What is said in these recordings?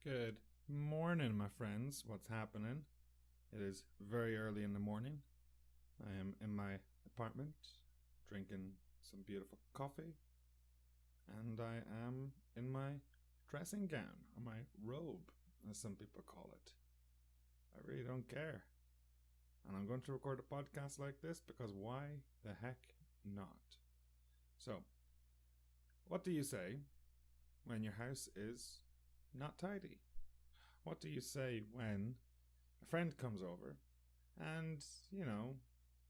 Good morning, my friends. What's happening? It is very early in the morning. I am in my apartment drinking some beautiful coffee, and I am in my dressing gown, or my robe, as some people call it. I really don't care. And I'm going to record a podcast like this because why the heck not? So, what do you say when your house is not tidy? What do you say when a friend comes over and,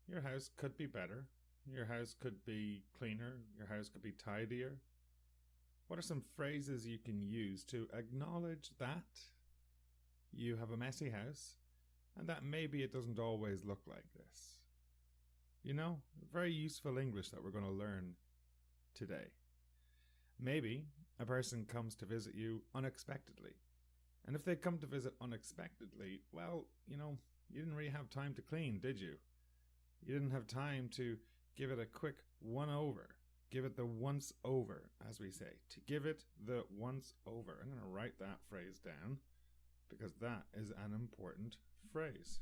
your house could be better? Your house could be cleaner. Your house could be tidier. What are some phrases you can use to acknowledge that you have a messy house and that maybe it doesn't always look like this? Very useful English that we're going to learn today. Maybe a person comes to visit you unexpectedly. And if they come to visit unexpectedly, well, you didn't really have time to clean, did you? You didn't have time to give it a quick one-over. Give it the once-over, as we say. To give it the once-over. I'm going to write that phrase down because that is an important phrase.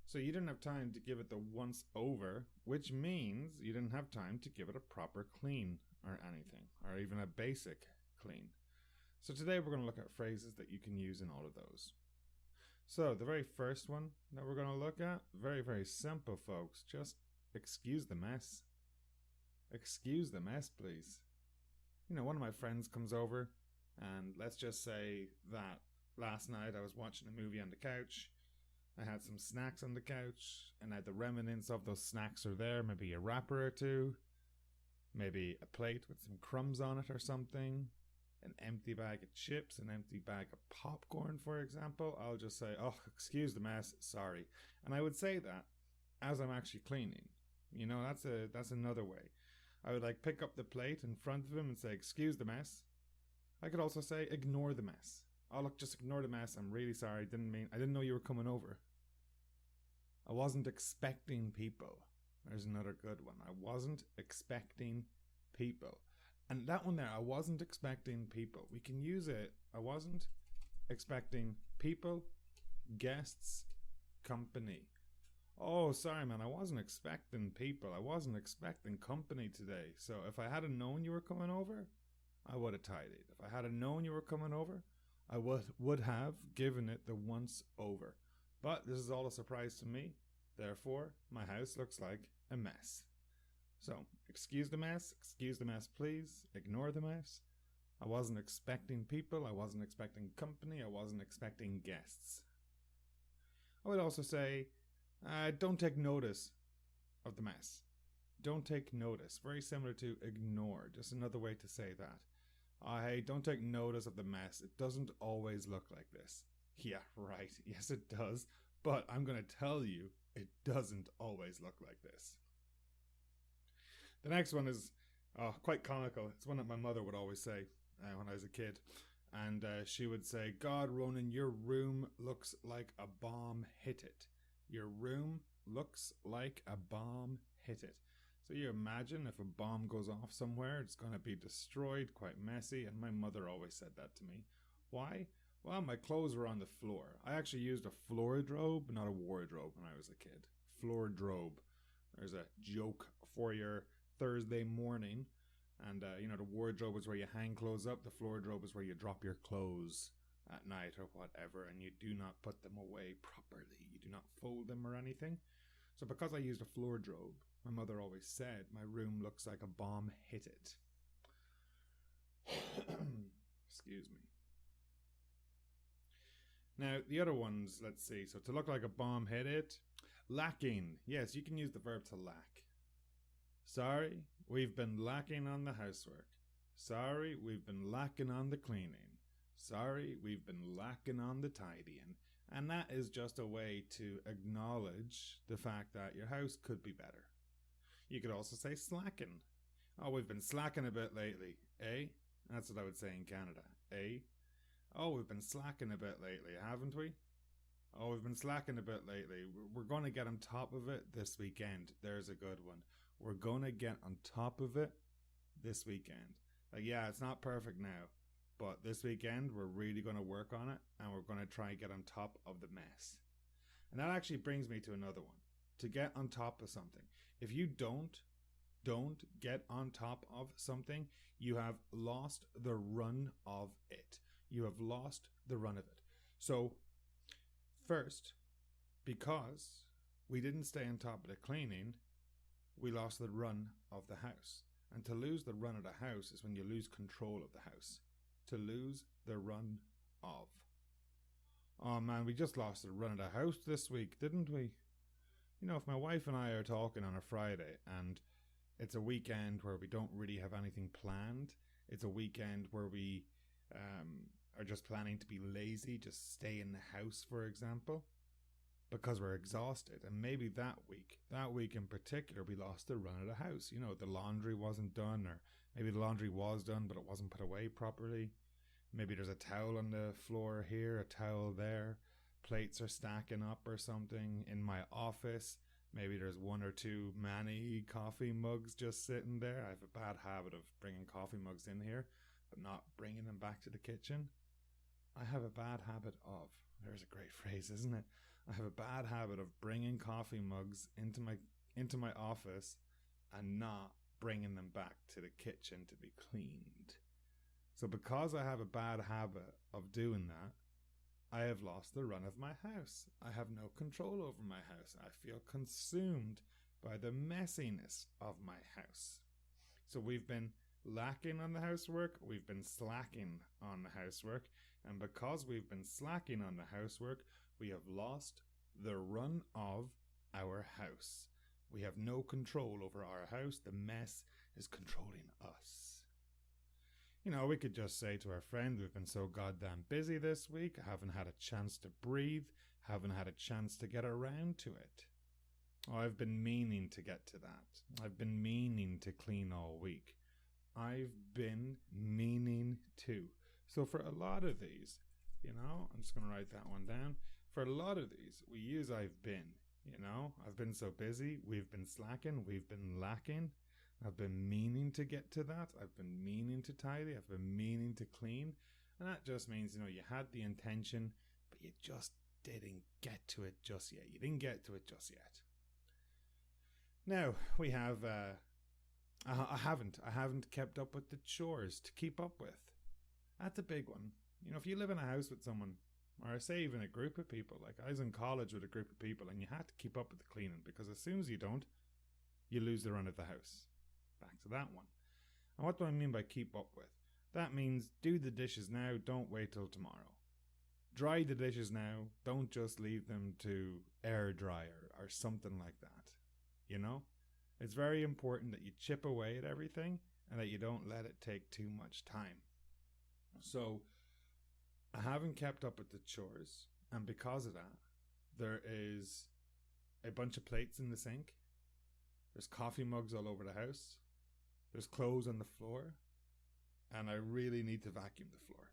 So you didn't have time to give it the once-over, which means you didn't have time to give it a proper clean or anything, or even a basic clean. So today we're going to look at phrases that you can use in all of those. So the very first one that we're going to look at, very, very simple, folks. Just excuse the mess. Excuse the mess, please. One of my friends comes over, and let's just say that last night I was watching a movie on the couch. I had some snacks on the couch, and I had the remnants of those snacks are there, maybe a wrapper or two, maybe a plate with some crumbs on it or something, an empty bag of chips, an empty bag of popcorn, for example. I'll just say, excuse the mess, sorry. And I would say that as I'm actually cleaning. That's another way. I would pick up the plate in front of him and say, excuse the mess. I could also say, ignore the mess. Just ignore the mess. I'm really sorry. I didn't know you were coming over. I wasn't expecting people. There's another good one. I wasn't expecting people. And that one there, I wasn't expecting people. We can use it. I wasn't expecting people, guests, company. Oh, sorry, man. I wasn't expecting people. I wasn't expecting company today. So if I hadn't known you were coming over, I would have tidied. If I hadn't known you were coming over, I would have given it the once over. But this is all a surprise to me. Therefore, my house looks like a mess. So, excuse the mess, please. Ignore the mess. I wasn't expecting people. I wasn't expecting company. I wasn't expecting guests. I would also say, don't take notice of the mess. Don't take notice. Very similar to ignore. Just another way to say that. Hey, don't take notice of the mess. It doesn't always look like this. Yeah, right. Yes, it does. But I'm going to tell you, it doesn't always look like this. The next one is quite comical. It's one that my mother would always say when I was a kid. And she would say, God, Ronan, your room looks like a bomb hit it. Your room looks like a bomb hit it. So you imagine if a bomb goes off somewhere, it's going to be destroyed, quite messy. And my mother always said that to me. Why? Well, my clothes were on the floor. I actually used a floordrobe, not a wardrobe when I was a kid. Floordrobe. There's a joke for your Thursday morning. And, the wardrobe is where you hang clothes up. The floordrobe is where you drop your clothes at night or whatever. And you do not put them away properly. You do not fold them or anything. So because I used a floordrobe, my mother always said, my room looks like a bomb hit it. Excuse me. Now, the other ones, let's see. So to look like a bomb hit it. Lacking. Yes, you can use the verb to lack. Sorry, we've been lacking on the housework. Sorry, we've been lacking on the cleaning. Sorry, we've been lacking on the tidying. And that is just a way to acknowledge the fact that your house could be better. You could also say slacking. Oh, we've been slacking a bit lately, eh? That's what I would say in Canada, eh? Oh, we've been slacking a bit lately, haven't we? Oh, we've been slacking a bit lately. We're going to get on top of it this weekend. There's a good one. We're going to get on top of it this weekend. Yeah, it's not perfect now, But this weekend, we're really going to work on it, and we're going to try and get on top of the mess. And that actually brings me to another one. To get on top of something. If you don't get on top of something, you have lost the run of it. You have lost the run of it. So, first, because we didn't stay on top of the cleaning, we lost the run of the house. And to lose the run of the house is when you lose control of the house. To lose the run of. Oh man, we just lost the run of the house this week, didn't we? You know, if my wife and I are talking on a Friday and it's a weekend where we don't really have anything planned, it's a weekend where we are just planning to be lazy, just stay in the house, for example, because we're exhausted. And maybe that week in particular, we lost the run of the house. You know, the laundry wasn't done, or maybe the laundry was done, but it wasn't put away properly. Maybe there's a towel on the floor here, a towel there. Plates are stacking up or something. In my office, maybe there's one or two many coffee mugs just sitting there. I have a bad habit of bringing coffee mugs in here, but not bringing them back to the kitchen. I have a bad habit of, there's a great phrase, isn't it? I have a bad habit of bringing coffee mugs into my office and not bringing them back to the kitchen to be cleaned. So because I have a bad habit of doing that, I have lost the run of my house. I have no control over my house. I feel consumed by the messiness of my house. So we've been lacking on the housework, we've been slacking on the housework, and because we've been slacking on the housework, we have lost the run of our house. We have no control over our house. The mess is controlling us. You know, we could just say to our friend, we've been so goddamn busy this week, haven't had a chance to breathe, haven't had a chance to get around to it. Oh, I've been meaning to get to that. I've been meaning to clean all week. I've been meaning to. So for a lot of these, you know, I'm just going to write that one down. For a lot of these, we use I've been, you know. I've been so busy, we've been slacking, we've been lacking. I've been meaning to get to that. I've been meaning to tidy. I've been meaning to clean. And that just means, you know, you had the intention, but you just didn't get to it just yet. You didn't get to it just yet. Now, we have, I haven't kept up with the chores to keep up with. That's a big one. You know, if you live in a house with someone, or say even a group of people, like I was in college with a group of people and you had to keep up with the cleaning because as soon as you don't, you lose the run of the house. Back to that one. And what do I mean by keep up with? That means do the dishes now, don't wait till tomorrow. Dry the dishes now, don't just leave them to air dryer or something like that. You know? It's very important that you chip away at everything and that you don't let it take too much time. So, I haven't kept up with the chores, and because of that, there is a bunch of plates in the sink. There's coffee mugs all over the house. There's clothes on the floor. And I really need to vacuum the floor.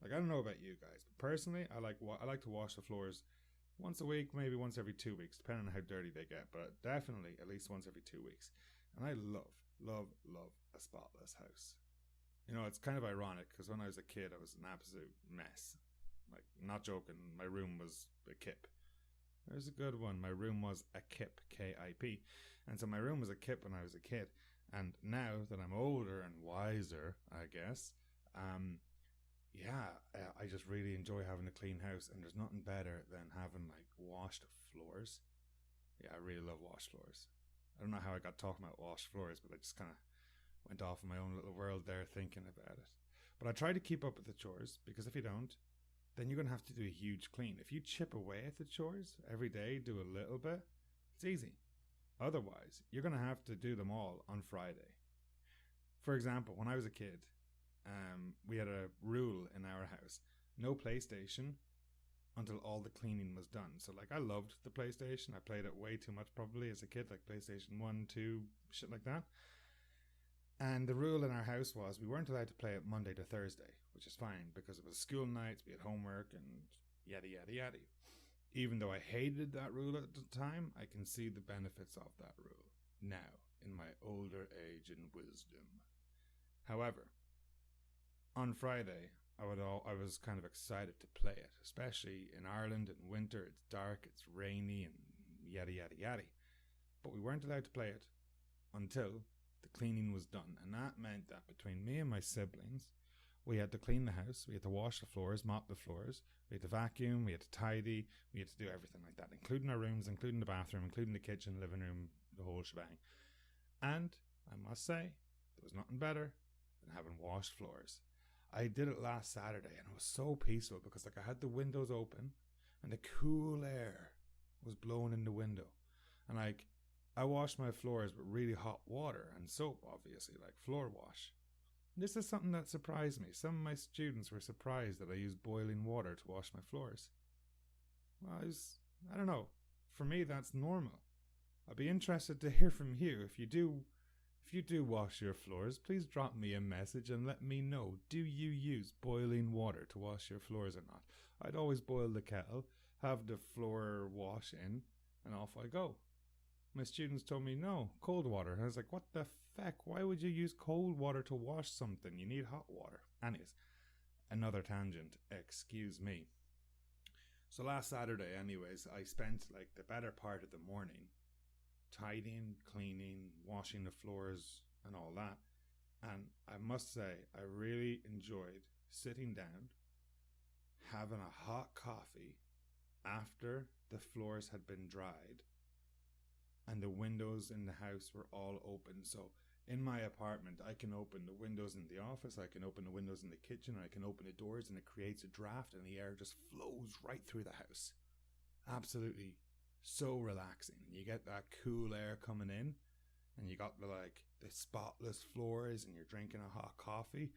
Like, I don't know about you guys, but personally, I like to wash the floors once a week, maybe once every 2 weeks, depending on how dirty they get. But definitely at least once every 2 weeks. And I love a spotless house. You know, it's kind of ironic because when I was a kid, I was an absolute mess. Like, not joking, my room was a kip. There's a good one. My room was a kip, K-I-P. And so my room was a kip when I was a kid. And now that I'm older and wiser, I guess, I just really enjoy having a clean house. And there's nothing better than having, like, washed floors. Yeah, I really love washed floors. I don't know how I got talking about washed floors, but I just kind of went off in my own little world there thinking about it. But I try to keep up with the chores, because if you don't, then you're going to have to do a huge clean. If you chip away at the chores every day, do a little bit, it's easy. Otherwise, you're going to have to do them all on Friday. For example, when I was a kid, we had a rule in our house: no PlayStation until all the cleaning was done. So, like, I loved the PlayStation. I played it way too much probably as a kid, like PlayStation 1, 2, shit like that. And the rule in our house was we weren't allowed to play it Monday to Thursday, which is fine because it was school nights, we had homework and yada, yada, yada. Even though I hated that rule at the time, I can see the benefits of that rule now in my older age and wisdom. However, on Friday, I was kind of excited to play it, especially in Ireland in winter. It's dark, it's rainy, and yada yada yada. But we weren't allowed to play it until the cleaning was done, and that meant that between me and my siblings, we had to clean the house, we had to wash the floors, mop the floors, we had to vacuum, we had to tidy, we had to do everything like that, including our rooms, including the bathroom, including the kitchen, living room, the whole shebang. And I must say, there was nothing better than having washed floors. I did it last Saturday and it was so peaceful because I had the windows open and the cool air was blowing in the window. And I washed my floors with really hot water and soap, obviously, like floor wash. This is something that surprised me. Some of my students were surprised that I used boiling water to wash my floors. Well, I don't know. For me, that's normal. I'd be interested to hear from you. If you do wash your floors, please drop me a message and let me know. Do you use boiling water to wash your floors or not? I'd always boil the kettle, have the floor wash in, and off I go. My students told me, no, cold water. And I was like, what the feck? Why would you use cold water to wash something? You need hot water. Anyways, another tangent. Excuse me. So last Saturday, anyways, I spent like the better part of the morning tidying, cleaning, washing the floors and all that. And I must say, I really enjoyed sitting down, having a hot coffee after the floors had been dried and the windows in the house were all open. So in my apartment, I can open the windows in the office, I can open the windows in the kitchen, I can open the doors, and it creates a draft and the air just flows right through the house. Absolutely so relaxing. You get that cool air coming in and you got the spotless floors and you're drinking a hot coffee.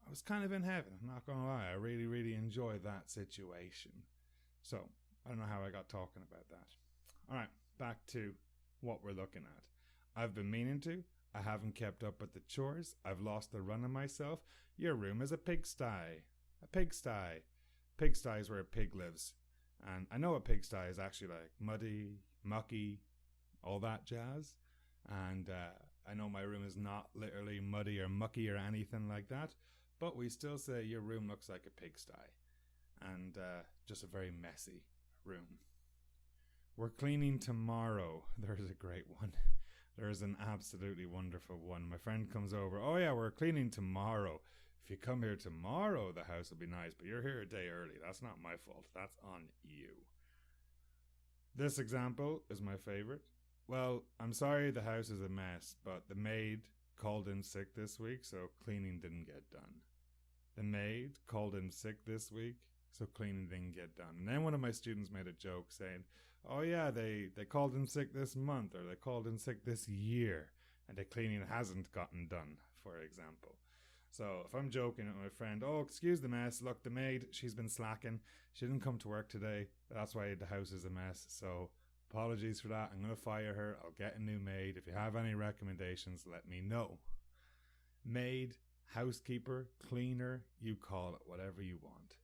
I was kind of in heaven, I'm not gonna lie. I really, really enjoyed that situation. So I don't know how I got talking about that. Alright, back to what we're looking at. I've been meaning to. I haven't kept up with the chores. I've lost the run of myself. Your room is a pigsty. A pigsty. Pigsty is where a pig lives. And I know a pigsty is actually like muddy, mucky, all that jazz. And I know my room is not literally muddy or mucky or anything like that. But we still say your room looks like a pigsty. And just a very messy room. We're cleaning tomorrow. There's a great one. There's an absolutely wonderful one. My friend comes over. Oh yeah, we're cleaning tomorrow. If you come here tomorrow, the house will be nice. But you're here a day early. That's not my fault. That's on you. This example is my favorite. Well, I'm sorry the house is a mess, but the maid called in sick this week, so cleaning didn't get done. The maid called in sick this week, so cleaning didn't get done. And then one of my students made a joke saying, oh yeah, they called in sick this month, or they called in sick this year, and the cleaning hasn't gotten done, for example. So if I'm joking with my friend, oh, excuse the mess, look, the maid, she's been slacking, she didn't come to work today, that's why the house is a mess, so apologies for that, I'm going to fire her, I'll get a new maid. If you have any recommendations, let me know. Maid, housekeeper, cleaner, you call it whatever you want.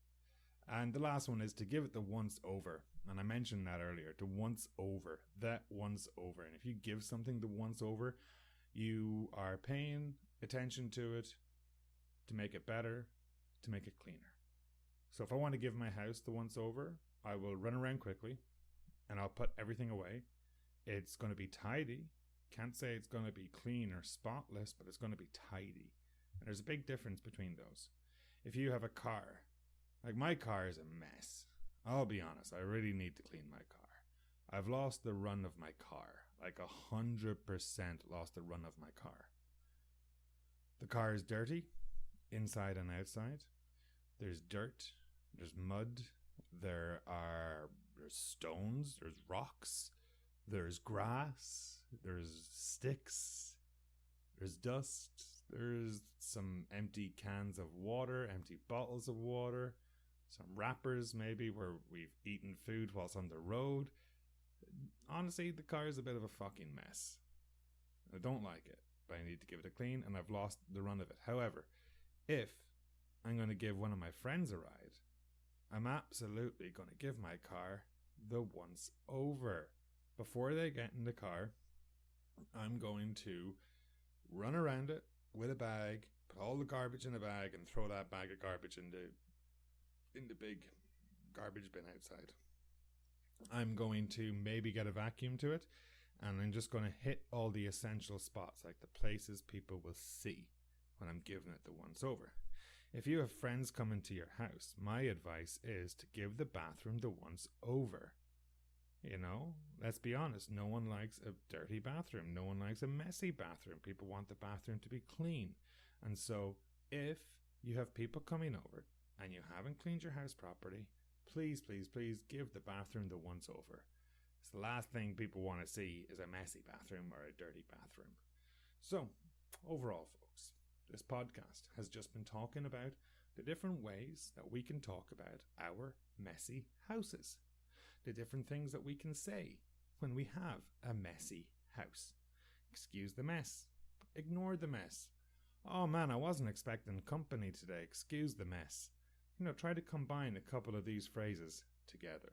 And the last one is to give it the once over. And I mentioned that earlier, to once over, that once over. And if you give something the once over, you are paying attention to it to make it better, to make it cleaner. So if I want to give my house the once over, I will run around quickly and I'll put everything away. It's going to be tidy. Can't say it's going to be clean or spotless, but it's going to be tidy. And there's a big difference between those. If you have a car, like my car is a mess. I'll be honest, I really need to clean my car. I've lost the run of my car. Like 100% lost the run of my car. The car is dirty, inside and outside. There's dirt, there's mud, there's stones, there's rocks, there's grass, there's sticks, there's dust, there's some empty cans of water, empty bottles of water, some wrappers maybe where we've eaten food whilst on the road. Honestly, the car is a bit of a fucking mess. I don't like it, but I need to give it a clean and I've lost the run of it. However, if I'm going to give one of my friends a ride, I'm absolutely going to give my car the once over. Before they get in the car, I'm going to run around it with a bag, put all the garbage in a bag and throw that bag of garbage in the big garbage bin outside. I'm going to maybe get a vacuum to it, and I'm just going to hit all the essential spots, like the places people will see when I'm giving it the once over. If you have friends coming to your house, my advice is to give the bathroom the once over. You know, let's be honest, no one likes a dirty bathroom. No one likes a messy bathroom. People want the bathroom to be clean. And so if you have people coming over and you haven't cleaned your house properly, please, please, please give the bathroom the once over. It's the last thing people want to see is a messy bathroom or a dirty bathroom. So, overall, folks, this podcast has just been talking about the different ways that we can talk about our messy houses. The different things that we can say when we have a messy house. Excuse the mess. Ignore the mess. Oh man, I wasn't expecting company today. Excuse the mess. You know, try to combine a couple of these phrases together.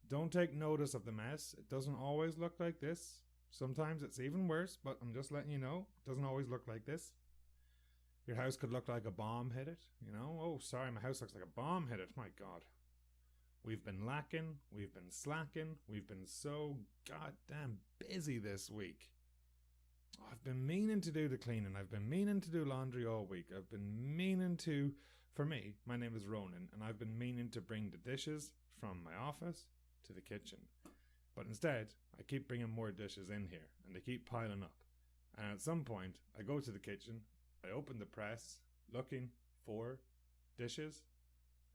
Don't take notice of the mess. It doesn't always look like this. Sometimes it's even worse, but I'm just letting you know, it doesn't always look like this. Your house could look like a bomb hit it, you know. Oh, sorry, my house looks like a bomb hit it. My God. We've been lacking, we've been slacking, we've been so goddamn busy this week. I've been meaning to do the cleaning, I've been meaning to do laundry all week, I've been meaning to, for me, my name is Ronan, and I've been meaning to bring the dishes from my office to the kitchen. But instead, I keep bringing more dishes in here, and they keep piling up. And at some point, I go to the kitchen, I open the press, looking for dishes,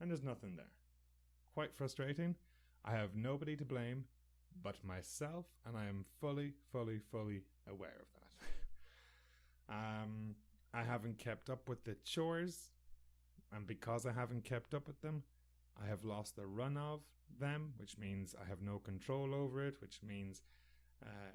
and there's nothing there. Quite frustrating. I have nobody to blame but myself, and I am fully aware of that. I haven't kept up with the chores, and because I haven't kept up with them, I have lost the run of them, which means I have no control over it, which means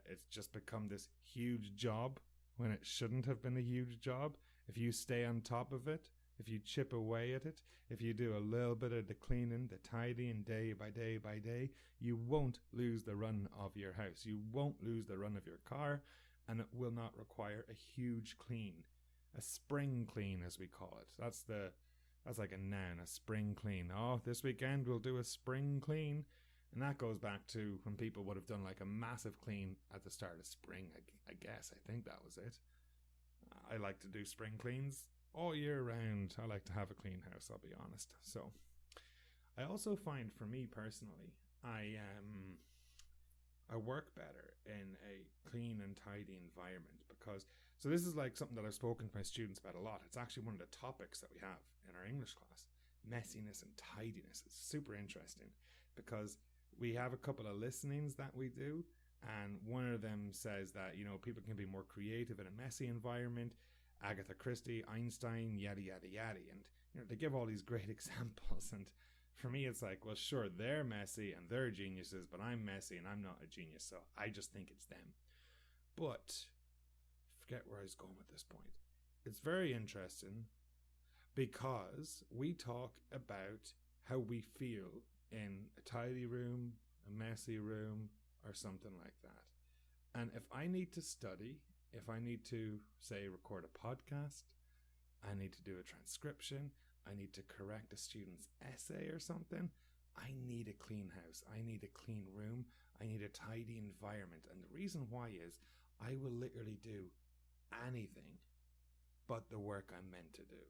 it's just become this huge job when it shouldn't have been a huge job. If you stay on top of it, if you chip away at it, if you do a little bit of the cleaning, the tidying day by day by day, you won't lose the run of your house. You won't lose the run of your car, and it will not require a huge clean. A spring clean, as we call it. That's like a noun, a spring clean. Oh, this weekend we'll do a spring clean. And that goes back to when people would have done like a massive clean at the start of spring, I guess. I think that was it. I like to do spring cleans all year round. I like to have a clean house, I'll be honest. So I also find, for me personally, I work better in a clean and tidy environment because, so this is like something that I've spoken to my students about a lot. It's actually one of the topics that we have in our English class. Messiness and tidiness. It's super interesting because we have a couple of listenings that we do, and one of them says that, you know, people can be more creative in a messy environment. Agatha Christie, Einstein, yada, yada, yada. And, you know, they give all these great examples. And for me, it's like, well, sure, they're messy and they're geniuses, but I'm messy and I'm not a genius. So I just think it's them. But forget where I was going with this point. It's very interesting because we talk about how we feel in a tidy room, a messy room, or something like that. And if I need to study, if I need to, say, record a podcast, I need to do a transcription, I need to correct a student's essay or something, I need a clean house, I need a clean room, I need a tidy environment. And the reason why is I will literally do anything but the work I'm meant to do.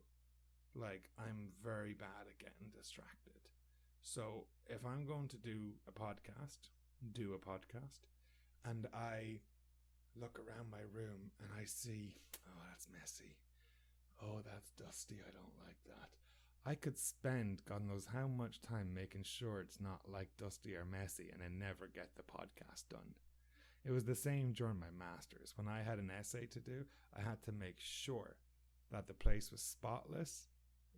Like, I'm very bad at getting distracted. So if I'm going to do a podcast, and I look around my room and I see, oh, that's messy. Oh, that's dusty. I don't like that. I could spend God knows how much time making sure it's not like dusty or messy and then never get the podcast done. It was the same during my master's. When I had an essay to do, I had to make sure that the place was spotless,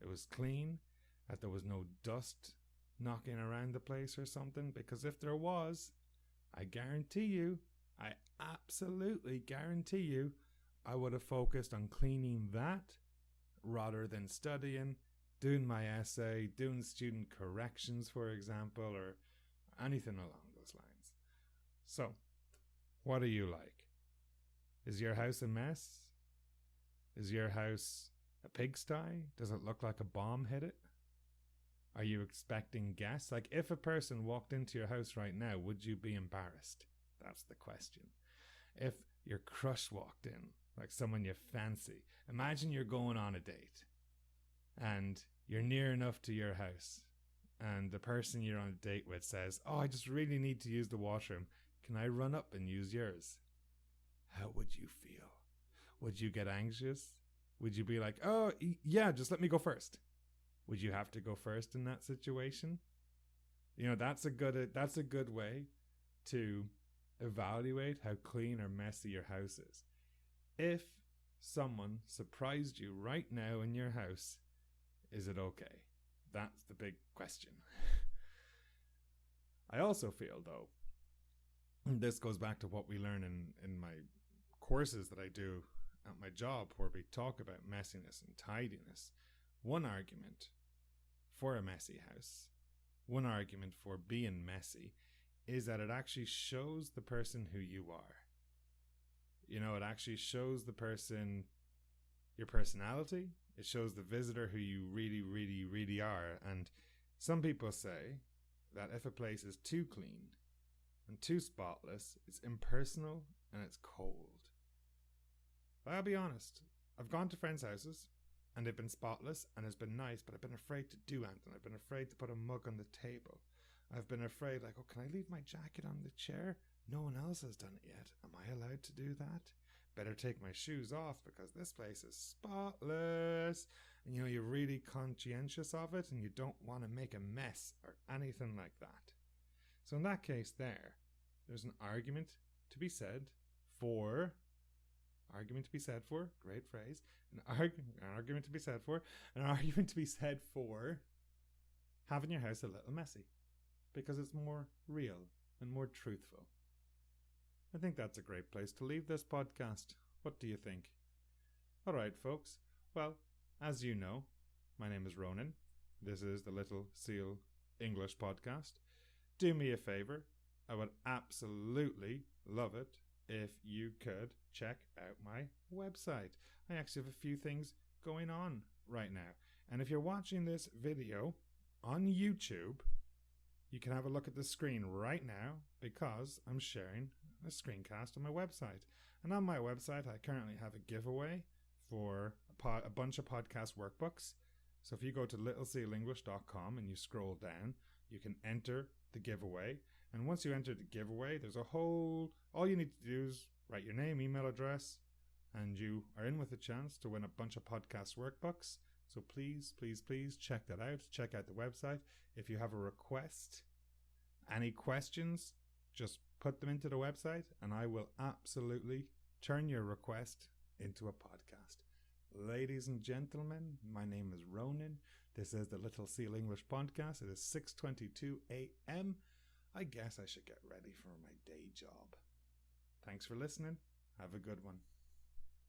it was clean, that there was no dust knocking around the place or something, because if there was, I guarantee you, I absolutely guarantee you, I would have focused on cleaning that rather than studying, doing my essay, doing student corrections, for example, or anything along those lines. So, what are you like? Is your house a mess? Is your house A pigsty? Does it look like a bomb hit it? Are you expecting guests? Like, if a person walked into your house right now, would you be embarrassed? That's the question. If your crush walked in, like someone you fancy, imagine you're going on a date and you're near enough to your house and the person you're on a date with says, "Oh, I just really need to use the washroom. Can I run up and use yours?" How would you feel? Would you get anxious? Would you be like, "Oh, yeah, just let me go first"? Would you have to go first in that situation? You know, that's a good way to evaluate how clean or messy your house is. If someone surprised you right now in your house, is it okay? That's the big question. I also feel, though, and this goes back to what we learn in my courses that I do at my job, where we talk about messiness and tidiness. One argument for a messy house, one argument for being messy, is that it actually shows the person who you are. You know, it actually shows the person your personality. It shows the visitor who you really, really, really are. And some people say that if a place is too clean and too spotless, it's impersonal and it's cold. But I'll be honest, I've gone to friends' houses and they've been spotless and it's been nice, but I've been afraid to do anything. I've been afraid to put a mug on the table. I've been afraid, like, "Oh, can I leave my jacket on the chair? No one else has done it yet. Am I allowed to do that? Better take my shoes off because this place is spotless." And, you know, you're really conscientious of it and you don't want to make a mess or anything like that. So in that case there's an argument to be said for, great phrase, an argument to be said for having your house a little messy, because it's more real and more truthful. I think that's a great place to leave this podcast. What do you think? All right, folks. Well, as you know, my name is Ronan. This is the Little Seal English podcast. Do me a favor. I would absolutely love it if you could check out my website. I actually have a few things going on right now. And if you're watching this video on YouTube, you can have a look at the screen right now because I'm sharing a screencast on my website. And on my website, I currently have a giveaway for a bunch of podcast workbooks. So if you go to littlesealenglish.com and you scroll down, you can enter the giveaway. And once you enter the giveaway, there's all you need to do is write your name, email address, and you are in with a chance to win a bunch of podcast workbooks. So please, please, please check that out. Check out the website. If you have a request, any questions, just put them into the website and I will absolutely turn your request into a podcast. Ladies and gentlemen, my name is Ronan. This is the Little Seal English podcast. It is 6:22 a.m. I guess I should get ready for my day job. Thanks for listening. Have a good one.